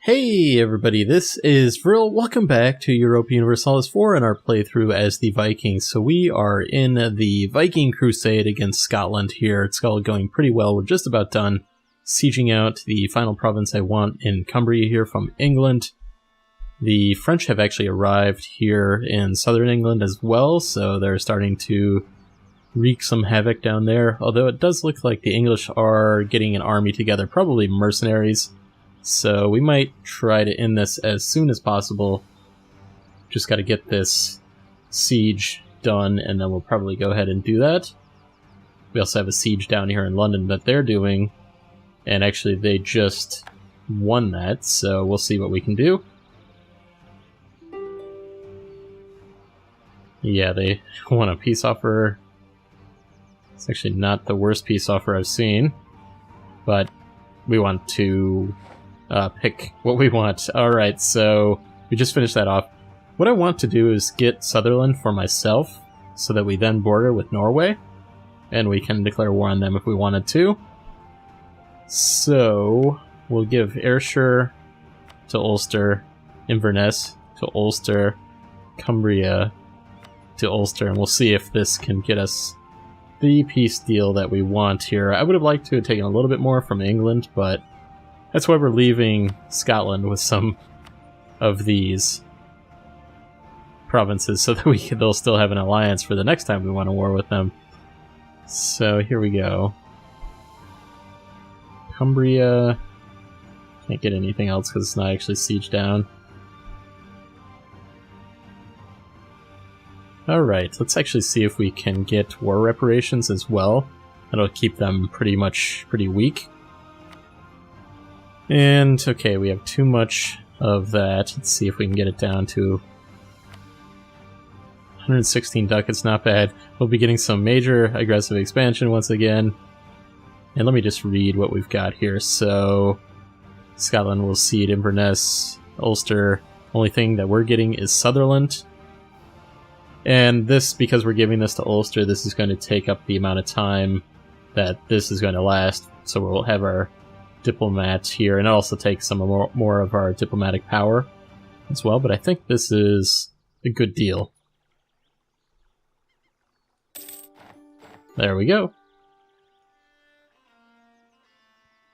Hey everybody, this is Vril. Welcome back to Europa Universalis IV and our playthrough as the Vikings. So we are in the Viking crusade against Scotland here. It's all going pretty well. We're just about done sieging out the final province I want in Cumbria here from England. The French have actually arrived here in southern England as well, so they're starting to wreak some havoc down there. Although it does look like the English are getting an army together, probably mercenaries. So we might try to end this as soon as possible. Just got to get this siege done, and then we'll probably go ahead and do that. We also have a siege down here in London that they're doing, and actually they just won that, so we'll see what we can do. Yeah, they want a peace offer. It's actually not the worst peace offer I've seen, but we want to pick what we want. Alright, so we just finished that off. What I want to do is get Sutherland for myself, so that we then border with Norway, and we can declare war on them if we wanted to. So, we'll give Ayrshire to Ulster, Inverness to Ulster, Cumbria to Ulster, and we'll see if this can get us the peace deal that we want here. I would have liked to have taken a little bit more from England, but that's why we're leaving Scotland with some of these provinces, so that they'll still have an alliance for the next time we want to war with them. So here we go. Cumbria. Can't get anything else because it's not actually sieged down. Alright, let's actually see if we can get war reparations as well. That'll keep them pretty weak. And, okay, we have too much of that. Let's see if we can get it down to 116 ducats, not bad. We'll be getting some major aggressive expansion once again. And let me just read what we've got here. So, Scotland will cede Inverness, Ulster. Only thing that we're getting is Sutherland. And this, because we're giving this to Ulster, this is going to take up the amount of time that this is going to last. So we'll have our diplomats here, and it also takes some more of our diplomatic power as well, but I think this is a good deal. There we go.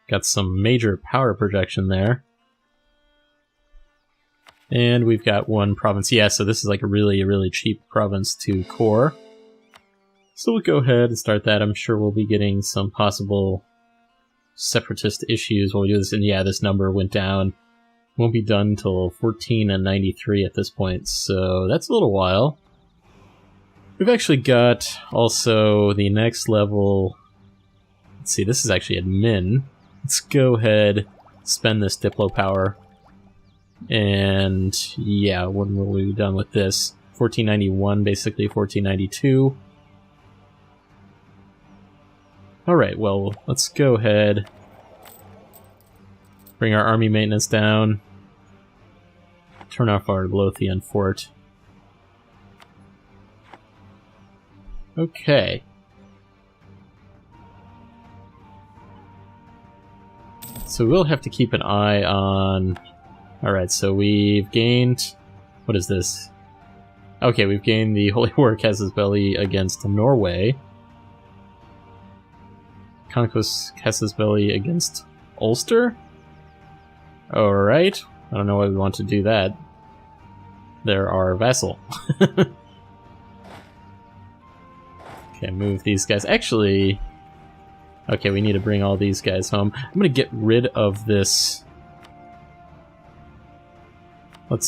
Got some major power projection there. And we've got one province. Yeah, so this is like a really cheap province to core. So we'll go ahead and start that. I'm sure we'll be getting some possible separatist issues while we do this, and yeah, this number went down. Won't be done until 1493 at this point, so that's a little while. We've actually got also the next level. Let's see, this is actually admin. Let's go ahead, spend this Diplo power, and yeah, when will we be done with this? 1491, basically 1492. Alright, well, let's go ahead, bring our army maintenance down, turn off our Lothian fort. Okay. So we'll have to keep an eye on... Alright, so we've gained... What is this? Okay, we've gained the Holy War Casus Belli against Norway. Conquest Casus Belli against Ulster? Alright. I don't know why we want to do that. They're our vassal. Okay, move these guys. Actually... Okay, we need to bring all these guys home. I'm gonna get rid of this... I'm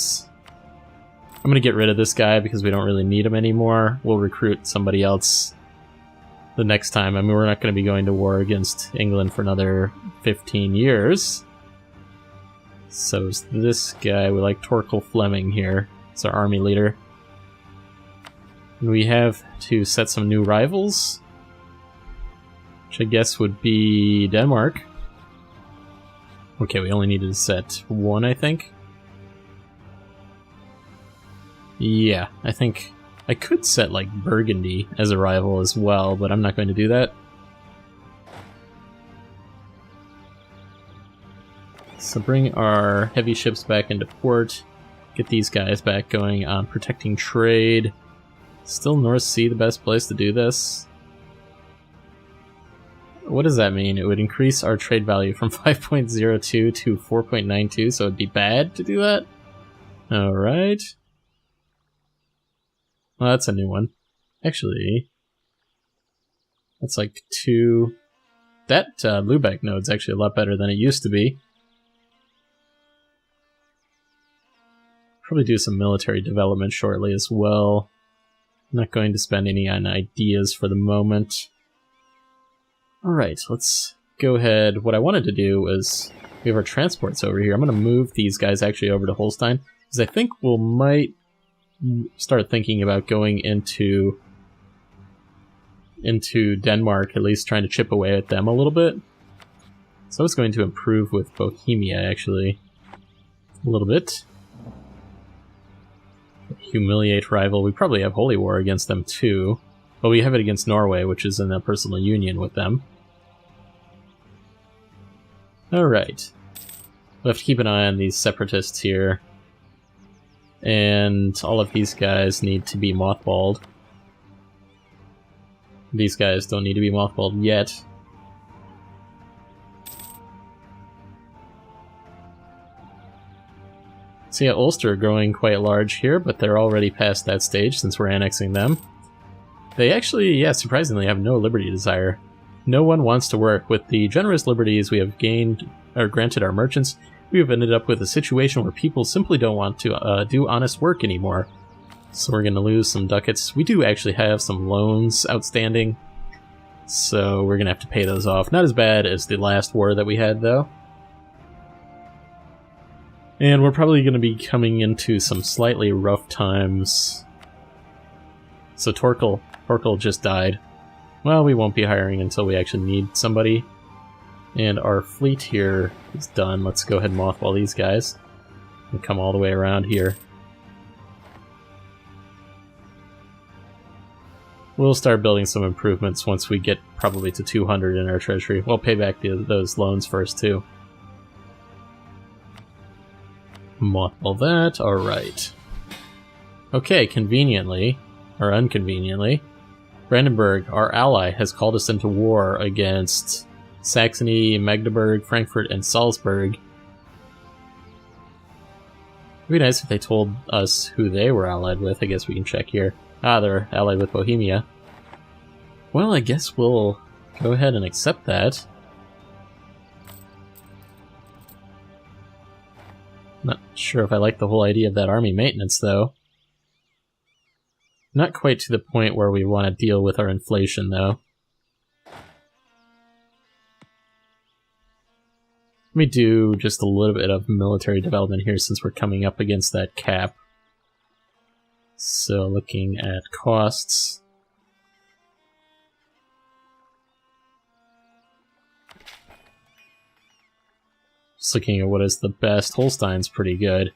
gonna get rid of this guy because we don't really need him anymore. We'll recruit somebody else the next time. I mean, we're not going to be going to war against England for another 15 years. So is this guy. We like Torkel Fleming here. It's our army leader. And we have to set some new rivals, which I guess would be Denmark. Okay, we only needed to set one, I think. Yeah, I think I could set, like, Burgundy as a rival as well, but I'm not going to do that. So bring our heavy ships back into port. Get these guys back going on protecting trade. Still North Sea the best place to do this? What does that mean? It would increase our trade value from 5.02 to 4.92, so it'd be bad to do that? Alright. Well, that's a new one. Actually, that's like 2... That Lubeck node's actually a lot better than it used to be. Probably do some military development shortly as well. I'm not going to spend any on ideas for the moment. Alright, let's go ahead. What I wanted to do was, we have our transports over here. I'm going to move these guys actually over to Holstein, because I think we might start thinking about going into Denmark, at least trying to chip away at them a little bit. So I was going to improve with Bohemia, actually, a little bit. Humiliate rival. We probably have Holy War against them too, but we have it against Norway, which is in a personal union with them. Alright. We'll have to keep an eye on these separatists here. And all of these guys need to be mothballed. These guys don't need to be mothballed yet. So yeah, Ulster are growing quite large here, but they're already past that stage since we're annexing them. They actually, yeah, surprisingly have no liberty desire. No one wants to work. With the generous liberties we have gained or granted our merchants, we have ended up with a situation where people simply don't want to do honest work anymore. So we're going to lose some ducats. We do actually have some loans outstanding, so we're going to have to pay those off. Not as bad as the last war that we had, though. And we're probably going to be coming into some slightly rough times. So Torkel just died. Well, we won't be hiring until we actually need somebody. And our fleet here is done. Let's go ahead and mothball these guys and come all the way around here. We'll start building some improvements once we get probably to 200 in our treasury. We'll pay back those loans first, too. Mothball that. Alright. Okay, conveniently, or inconveniently, Brandenburg, our ally, has called us into war against Saxony, Magdeburg, Frankfurt, and Salzburg. It'd be nice if they told us who they were allied with. I guess we can check here. Ah, they're allied with Bohemia. Well, I guess we'll go ahead and accept that. Not sure if I like the whole idea of that army maintenance, though. Not quite to the point where we want to deal with our inflation, though. Let me do just a little bit of military development here since we're coming up against that cap. So looking at costs. Just looking at what is the best. Holstein's pretty good.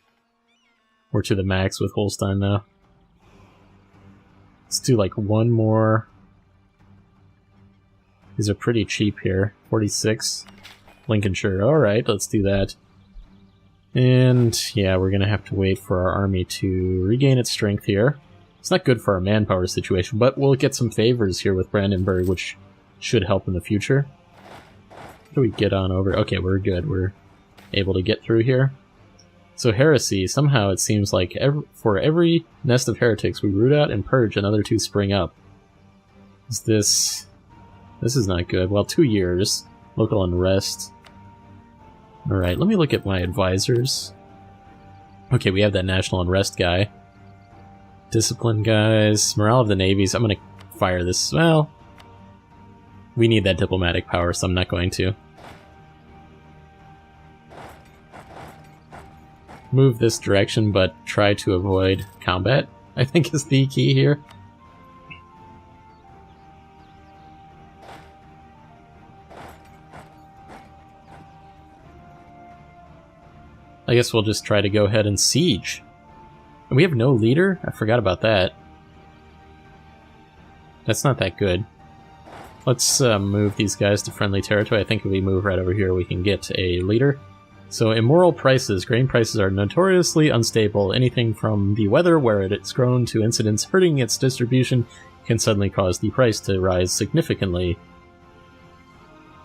We're to the max with Holstein though. Let's do like one more. These are pretty cheap here. 46. Lincolnshire. Alright, let's do that. And yeah, we're going to have to wait for our army to regain its strength here. It's not good for our manpower situation, but we'll get some favors here with Brandenburg, which should help in the future. How do we get on over? Okay, we're good. We're able to get through here. So heresy, somehow it seems like for every nest of heretics we root out and purge, another 2 spring up. Is this... This is not good. Well, 2 years. Local unrest. Alright, let me look at my advisors. Okay, we have that national unrest guy. Discipline guys. Morale of the navies. I'm gonna fire this. Well, we need that diplomatic power, so I'm not going to. Move this direction, but try to avoid combat, I think is the key here. I guess we'll just try to go ahead and siege. And we have no leader? I forgot about that. That's not that good. Let's move these guys to friendly territory. I think if we move right over here, we can get a leader. So immoral prices. Grain prices are notoriously unstable. Anything from the weather, where it's grown, to incidents hurting its distribution can suddenly cause the price to rise significantly.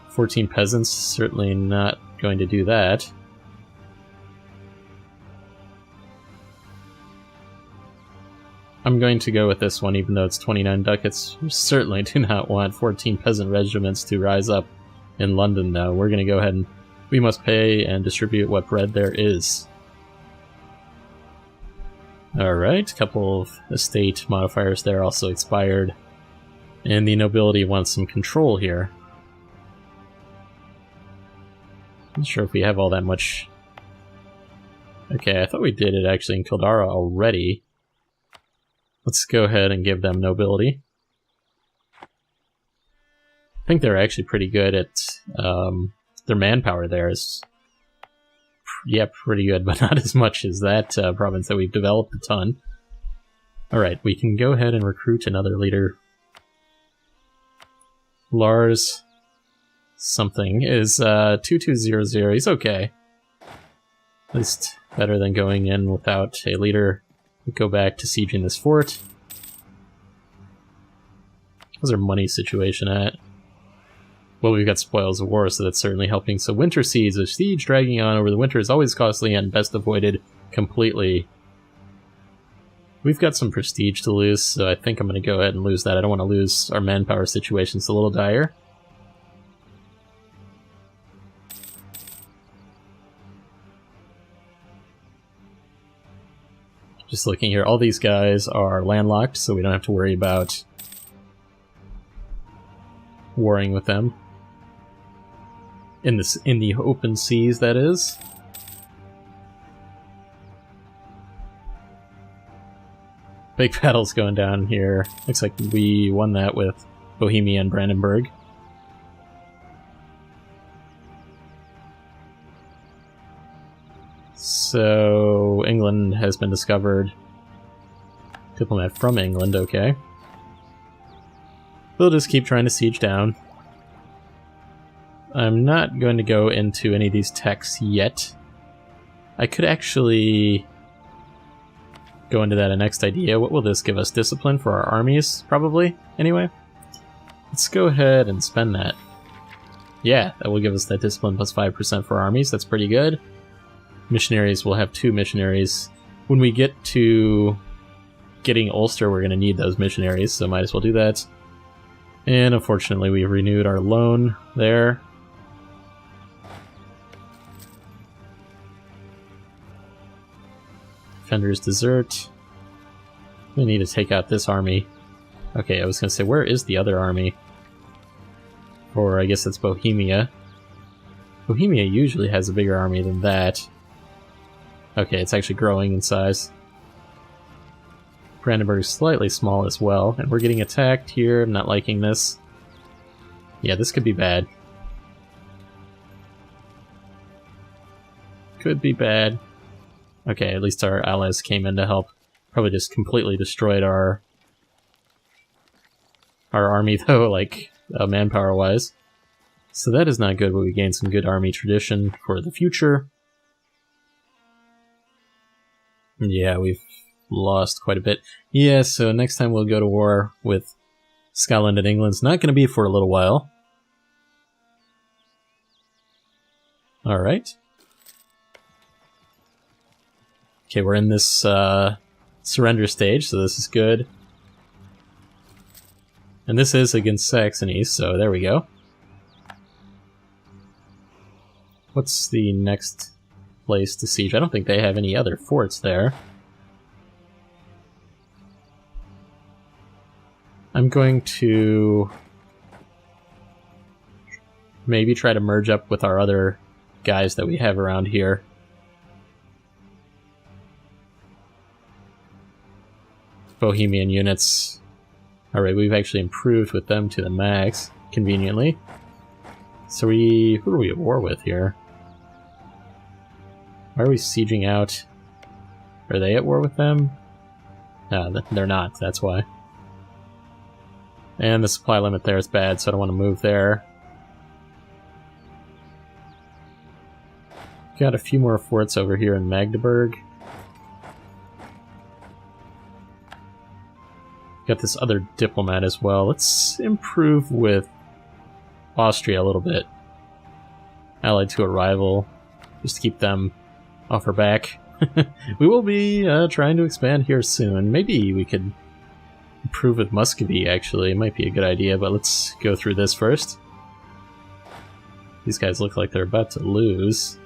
14 peasants, certainly not going to do that. I'm going to go with this one, even though it's 29 ducats. We certainly do not want 14 peasant regiments to rise up in London, though. We're going to go ahead and we must pay and distribute what bread there is. Alright, a couple of estate modifiers there also expired. And the nobility wants some control here. Not sure if we have all that much. Okay, I thought we did it actually in Kildara already. Let's go ahead and give them nobility. I think they're actually pretty good at their manpower there is, yeah, pretty good, but not as much as that province that we've developed a ton. Alright, we can go ahead and recruit another leader. Lars something is 2200. He's okay. At least better than going in without a leader. We go back to sieging this fort. How's our money situation at? Well, we've got spoils of war, so that's certainly helping. So winter siege, a siege dragging on over the winter is always costly and best avoided completely. We've got some prestige to lose, so I think I'm going to go ahead and lose that. I don't want to lose our manpower situation. It's a little dire. Just looking here, all these guys are landlocked, so we don't have to worry about warring with them. In the open seas, that is. Big battles going down here. Looks like we won that with Bohemia and Brandenburg. So, England has been discovered. Diplomat from England, okay. We'll just keep trying to siege down. I'm not going to go into any of these techs yet. I could actually go into that next idea. What will this give us? Discipline for our armies, probably, anyway? Let's go ahead and spend that. Yeah, that will give us that discipline plus 5% for armies. That's pretty good. Missionaries, we'll have 2 missionaries. When we get to getting Ulster, we're going to need those missionaries, so might as well do that. And unfortunately, we've renewed our loan there. Defenders desert. We need to take out this army. Okay, I was going to say, where is the other army? Or I guess it's Bohemia. Bohemia usually has a bigger army than that. Okay, it's actually growing in size. Brandenburg is slightly small as well, and we're getting attacked here. I'm not liking this. Yeah, this could be bad. Could be bad. Okay, at least our allies came in to help. Probably just completely destroyed our army, though, like, manpower-wise. So that is not good, but we gained some good army tradition for the future. Yeah, we've lost quite a bit. Yeah, so next time we'll go to war with Scotland and England. It's not going to be for a little while. Alright. Okay, we're in this surrender stage, so this is good. And this is against Saxony, so there we go. What's the next place to siege? I don't think they have any other forts there. I'm going to maybe try to merge up with our other guys that we have around here. Bohemian units. Alright, we've actually improved with them to the max, conveniently. So who are we at war with here? Why are we sieging out? Are they at war with them? No, they're not, that's why. And the supply limit there is bad, so I don't want to move there. got a few more forts over here in Magdeburg. Got this other diplomat as well. Let's improve with Austria a little bit. Allied to a rival, just to keep them off our back. We will be trying to expand here soon. Maybe we could improve with Muscovy, actually. It might be a good idea, but let's go through this first. These guys look like they're about to lose.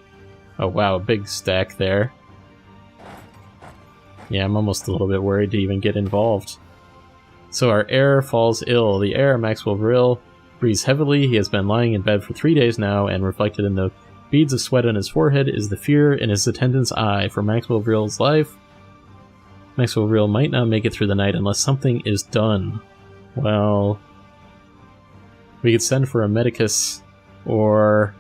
Oh wow, a big stack there. Yeah, I'm almost a little bit worried to even get involved. So our heir falls ill. The heir, Maxwell Vril, breathes heavily. He has been lying in bed for 3 days now, and reflected in the beads of sweat on his forehead is the fear in his attendant's eye for Maxwell Vril's life. Maxwell Vril might not make it through the night unless something is done. Well, we could send for a medicus, or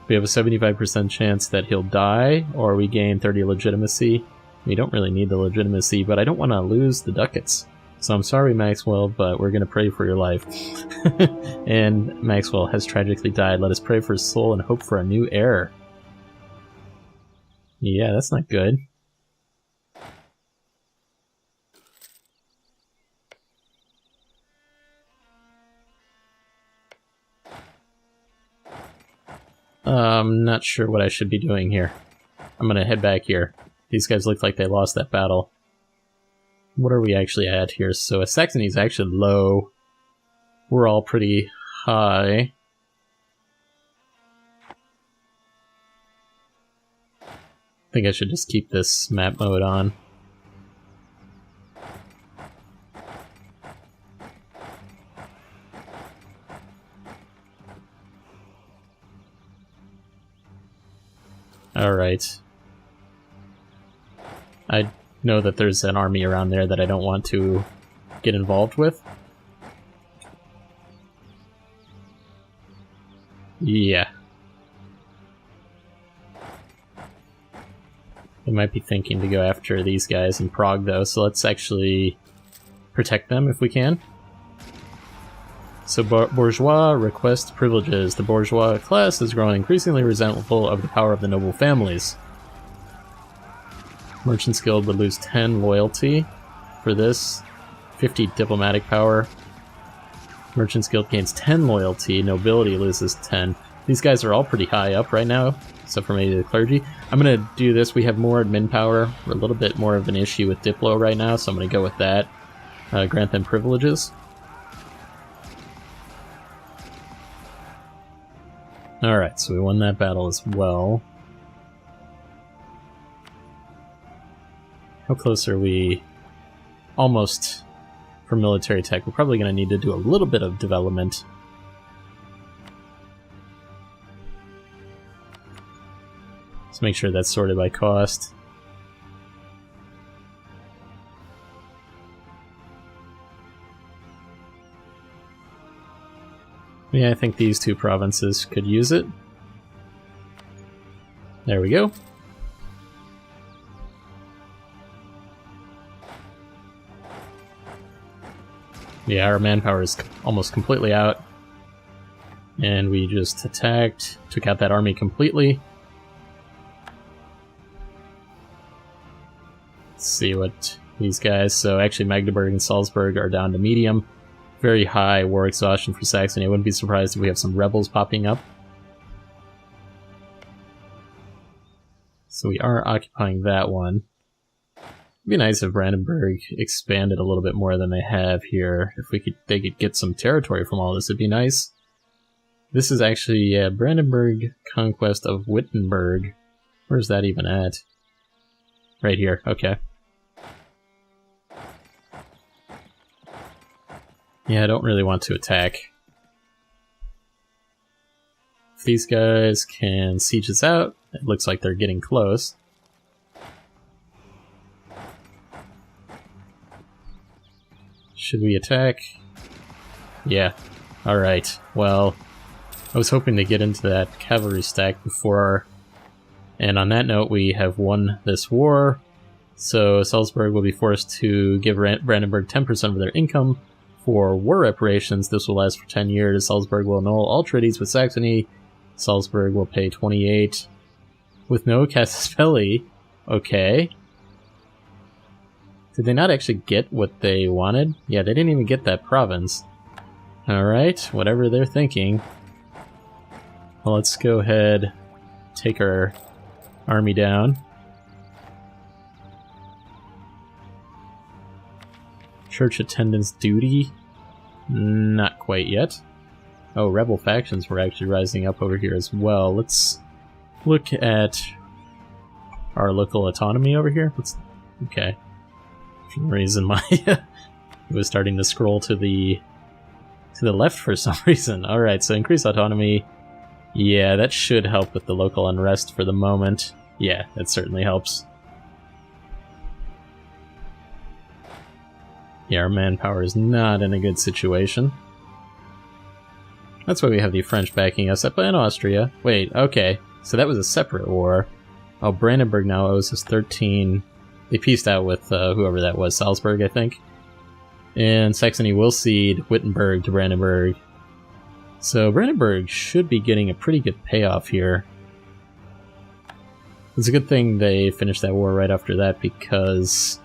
we have a 75% chance that he'll die, or we gain 30 legitimacy. We don't really need the legitimacy, but I don't want to lose the ducats. So I'm sorry, Maxwell, but we're going to pray for your life. And Maxwell has tragically died. Let us pray for his soul and hope for a new heir. Yeah, that's not good. I'm not sure what I should be doing here. I'm going to head back here. These guys look like they lost that battle. What are we actually at here? So Saxony is actually low. We're all pretty high. I think I should just keep this map mode on. Alright. I know that there's an army around there that I don't want to get involved with. Yeah. They might be thinking to go after these guys in Prague, though, so let's actually protect them if we can. So bourgeois request privileges. The bourgeois class is growing increasingly resentful of the power of the noble families. Merchants Guild would lose 10 loyalty for this, 50 diplomatic power. Merchants Guild gains 10 loyalty, nobility loses 10. These guys are all pretty high up right now, except for maybe the clergy. I'm going to do this. We have more admin power. We're a little bit more of an issue with Diplo right now, so I'm going to go with that. Grant them privileges. Alright, so we won that battle as well. How close are we? Almost for military tech. We're probably going to need to do a little bit of development. Let's make sure that's sorted by cost. Yeah, I think these two provinces could use it. There we go. Yeah, our manpower is almost completely out. And we just attacked, took out that army completely. Let's see what these guys... So actually Magdeburg and Salzburg are down to medium. Very high war exhaustion for Saxony. I wouldn't be surprised if we have some rebels popping up. So we are occupying that one. It'd be nice if Brandenburg expanded a little bit more than they have here. If they could get some territory from all this, it'd be nice. This is actually Brandenburg conquest of Wittenberg. Where's that even at? Right here, okay. Yeah, I don't really want to attack. If these guys can siege us out, it looks like they're getting close. Should we attack? Yeah. Alright, well, I was hoping to get into that cavalry stack before, and on that note, we have won this war. So Salzburg will be forced to give Brandenburg 10% of their income for war reparations. This will last for 10 years. Salzburg will annul all treaties with Saxony Salzburg will pay 28 with no Casaspelli. Okay. Did they not actually get what they wanted? Yeah, they didn't even get that province. Alright, whatever they're thinking. Well, let's go ahead, take our army down. Church attendance duty? Not quite yet. Oh, rebel factions were actually rising up over here as well. Let's look at our local autonomy over here. Okay. For some reason, it was starting to scroll to the left for some reason. Alright, so increase autonomy. Yeah, that should help with the local unrest for the moment. Yeah, that certainly helps. Yeah, our manpower is not in a good situation. That's why we have the French backing us up in Austria. Wait, okay. So that was a separate war. Oh, Brandenburg now owes us 13. They pieced out with whoever that was, Salzburg, I think. And Saxony will cede Wittenberg to Brandenburg. So Brandenburg should be getting a pretty good payoff here. It's a good thing they finished that war right after that, because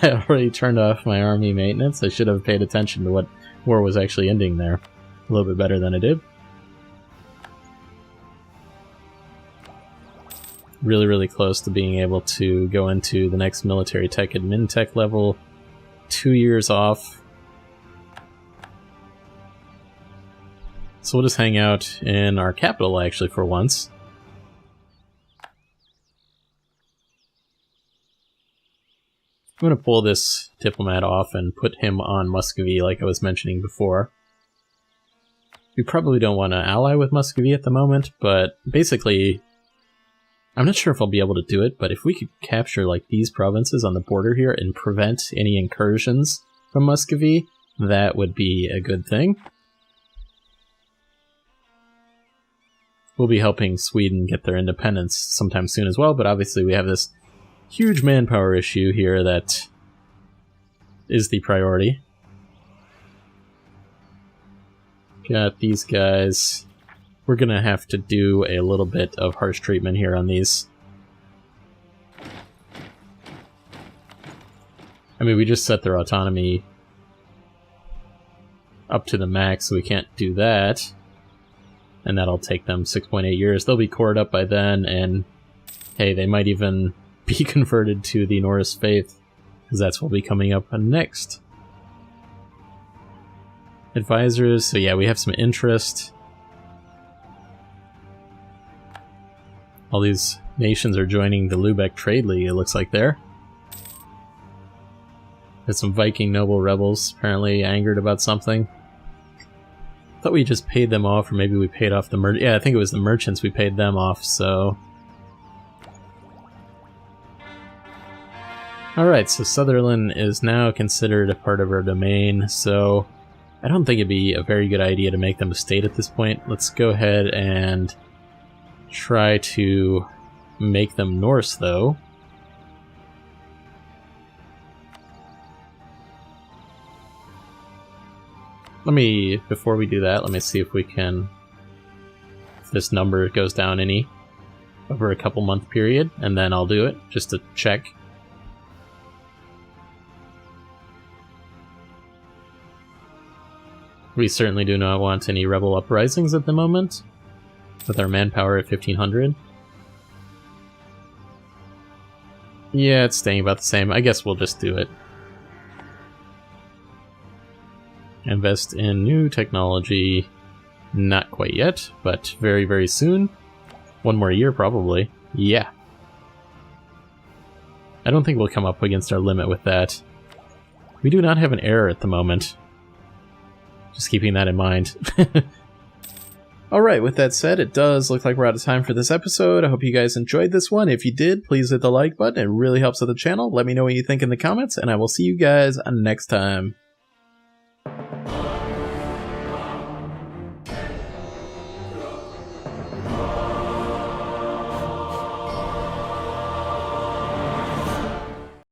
I already turned off my army maintenance. I should have paid attention to what war was actually ending there. A little bit better than I did. Really, really close to being able to go into the next military tech admin tech level. 2 years off. So we'll just hang out in our capital, actually, for once. I'm going to pull this diplomat off and put him on Muscovy, like I was mentioning before. We probably don't want to ally with Muscovy at the moment, but basically, I'm not sure if I'll be able to do it, but if we could capture like these provinces on the border here and prevent any incursions from Muscovy, that would be a good thing. We'll be helping Sweden get their independence sometime soon as well, but obviously we have this huge manpower issue here that is the priority. Got these guys. We're gonna have to do a little bit of harsh treatment here on these. I mean, we just set their autonomy up to the max, so we can't do that. And that'll take them 6.8 years. They'll be cored up by then, and hey, they might even be converted to the Norse faith, because that's what will be coming up next. Advisors, so yeah, we have some interest. All these nations are joining the Lubeck Trade League, it looks like there. There's some Viking noble rebels, apparently angered about something. Thought we just paid them off, or maybe we paid off the merchants. Yeah, I think it was the merchants we paid them off, so... Alright, so Sutherland is now considered a part of our domain, so... I don't think it'd be a very good idea to make them a state at this point. Let's go ahead and try to make them Norse, though. Before we do that, let me see if we can, if this number goes down any over a couple month period, and then I'll do it, just to check. We certainly do not want any rebel uprisings at the moment, with our manpower at 1500. Yeah, it's staying about the same. I guess we'll just do it. Invest in new technology. Not quite yet, but very, very soon. 1 more year, probably. Yeah. I don't think we'll come up against our limit with that. We do not have an error at the moment. Just keeping that in mind. Alright, with that said, it does look like we're out of time for this episode. I hope you guys enjoyed this one. If you did, please hit the like button. It really helps out the channel. Let me know what you think in the comments, and I will see you guys next time.